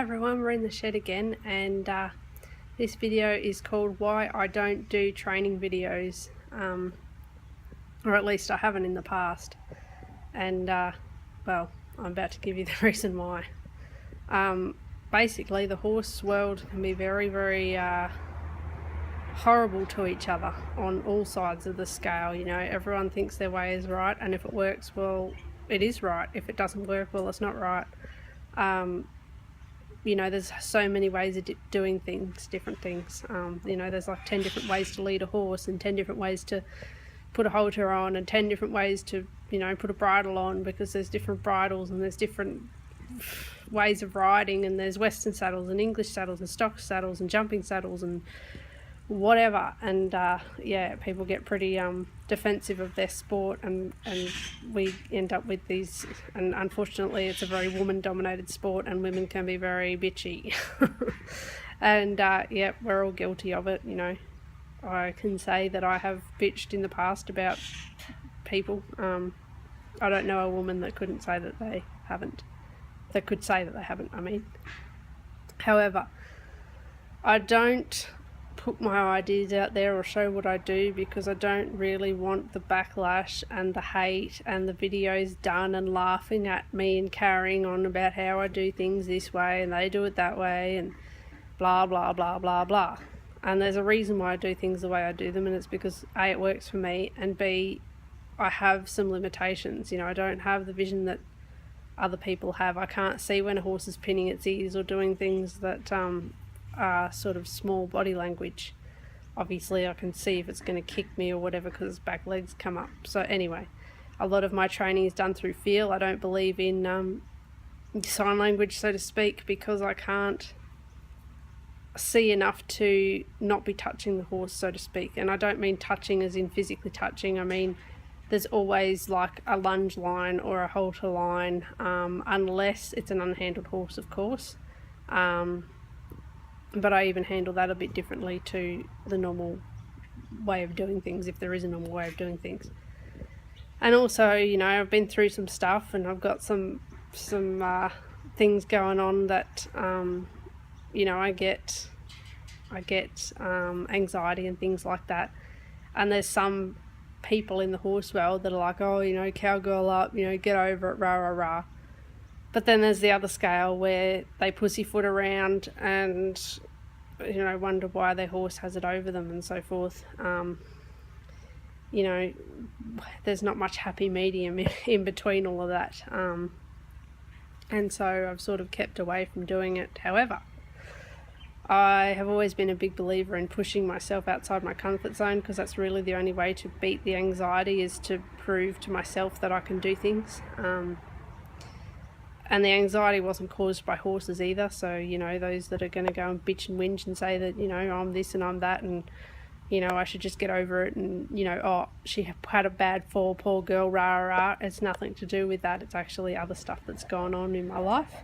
Hi everyone, we're in the shed again, and this video is called Why I Don't Do Training Videos, or at least I haven't in the past, and well, I'm about to give you the reason why. Basically, the horse world can be very horrible to each other on all sides of the scale. You know, everyone thinks their way is right, and if it works, well, it is right. If it doesn't work, well, it's not right. You know, there's so many ways of doing things, different things. You know, there's like 10 different ways to lead a horse, and 10 different ways to put a halter on, and 10 different ways to, you know, put a bridle on, because there's different bridles and there's different ways of riding, and there's Western saddles and English saddles and stock saddles and jumping saddles and whatever. And yeah, people get pretty defensive of their sport, and we end up with these, and unfortunately it's a very woman dominated sport, and women can be very bitchy. And yeah, we're all guilty of it. You know, I can say that I have bitched in the past about people. I don't know a woman that couldn't say that they haven't, that could say that they haven't, I mean. However, I don't put my ideas out there or show what I do because I don't really want the backlash and the hate and the videos done and laughing at me and carrying on about how I do things this way and they do it that way and blah blah blah blah blah. And there's a reason why I do things the way I do them, and it's because A, it works for me, and B, I have some limitations. You know, I don't have the vision that other people have. I can't see when a horse is pinning its ears or doing things that sort of small body language. Obviously I can see if it's going to kick me or whatever because its back legs come up. So anyway, a lot of my training is done through feel. I don't believe in sign language, so to speak, because I can't see enough to not be touching the horse, so to speak. And I don't mean touching as in physically touching. I mean there's always like a lunge line or a halter line, unless it's an unhandled horse, of course. But I even handle that a bit differently to the normal way of doing things, if there is a normal way of doing things. And also, you know, I've been through some stuff, and I've got some things going on that, you know, I get anxiety and things like that. And there's some people in the horse world that are like, oh, you know, cowgirl up, you know, get over it, rah rah rah. But then there's the other scale where they pussyfoot around and, you know, wonder why their horse has it over them and so forth. You know, there's not much happy medium in between all of that. And so I've sort of kept away from doing it. However, I have always been a big believer in pushing myself outside my comfort zone, because that's really the only way to beat the anxiety, is to prove to myself that I can do things. And the anxiety wasn't caused by horses either. So, you know, those that are going to go and bitch and whinge and say that, you know, I'm this and I'm that, and, you know, I should just get over it, and, you know, oh, she had a bad fall, poor girl, rah rah. It's nothing to do with that. It's actually other stuff that's going on in my life.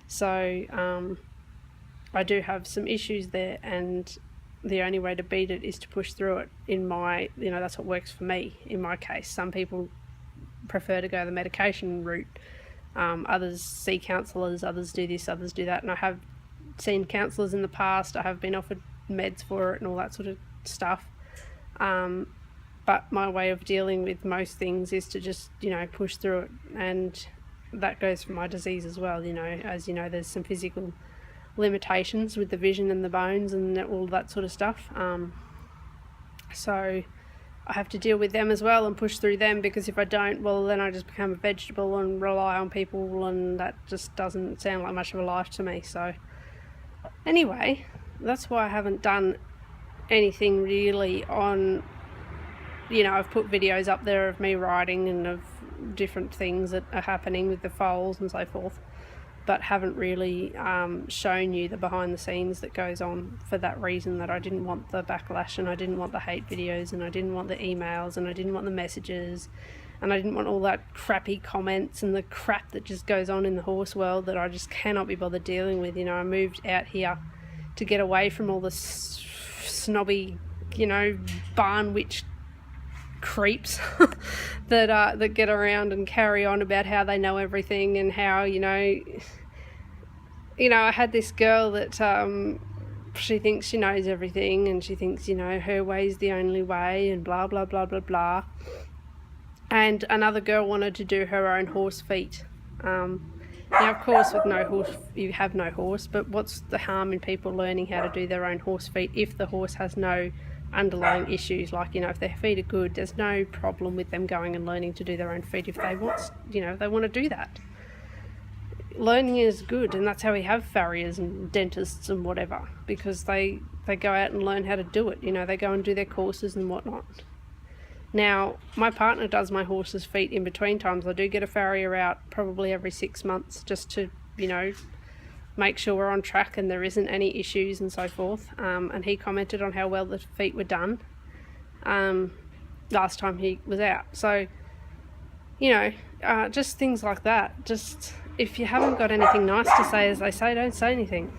So I do have some issues there, and the only way to beat it is to push through it. In my, you know, that's what works for me in my case. Some people prefer to go the medication route. Others see counsellors, others do this, others do that, and I have seen counsellors in the past. I have been offered meds for it and all that sort of stuff, but my way of dealing with most things is to just, you know, push through it. And that goes for my disease as well. You know, as you know, there's some physical limitations with the vision and the bones and all that sort of stuff, so I have to deal with them as well and push through them, because if I don't, well, then I just become a vegetable and rely on people, and that just doesn't sound like much of a life to me. So anyway, that's why I haven't done anything really on, you know, I've put videos up there of me riding and of different things that are happening with the foals and so forth, but haven't really shown you the behind the scenes that goes on, for that reason, that I didn't want the backlash, and I didn't want the hate videos, and I didn't want the emails, and I didn't want the messages, and I didn't want all that crappy comments and the crap that just goes on in the horse world that I just cannot be bothered dealing with. You know, I moved out here to get away from all the snobby, you know, barn witch creeps that get around and carry on about how they know everything, and how, you know, you know, I had this girl that she thinks she knows everything, and she thinks, you know, her way's the only way, and blah blah blah blah blah. And another girl wanted to do her own horse feet. Now, of course, with no horse, you have no horse, but what's the harm in people learning how to do their own horse feet if the horse has no underlying issues? Like, you know, if their feet are good, there's no problem with them going and learning to do their own feet if they want, you know, they want to do that. Learning is good, and that's how we have farriers and dentists and whatever, because they go out and learn how to do it. You know, they go and do their courses and whatnot. Now, my partner does my horse's feet in between times. I do get a farrier out probably every 6 months just to, you know, make sure we're on track and there isn't any issues and so forth. And he commented on how well the feet were done last time he was out. So, you know, just things like that. Just, if you haven't got anything nice to say, as they say, don't say anything.